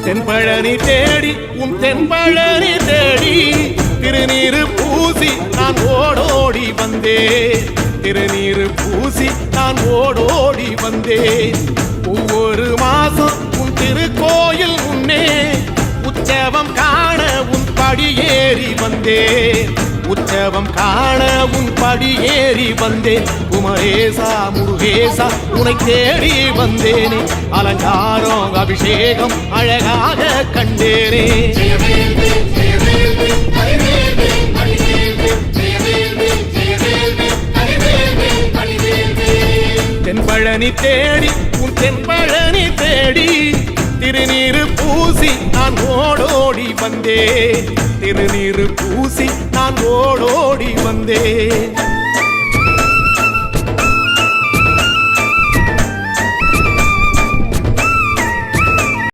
தென்பழனி தேடி உன் தென்பழனி தேடி திருநீரு பூசி நான் ஓடோடி வந்தேன். திருநீரு பூசி நான் ஓடோடி வந்தேன். ஒவ்வொரு மாசம் உன் திருக்கோயில் முன்னே உற்சவம் காண உன் படியேறி வந்தேன். உற்சவம் காண உன் படியேறி வந்தேன். குமரேசா முருகேசா உனை தேடி வந்தேனே. அலங்காரம் அபிஷேகம் அழகாக கண்டேனே. தென்பழனி தேடி உன் தென்பழனி தேடி திருநீரு பூசி நான் ஓடோடி வந்தேன். திருநீரு பூசி நான் ஓடோடி வந்தேன்.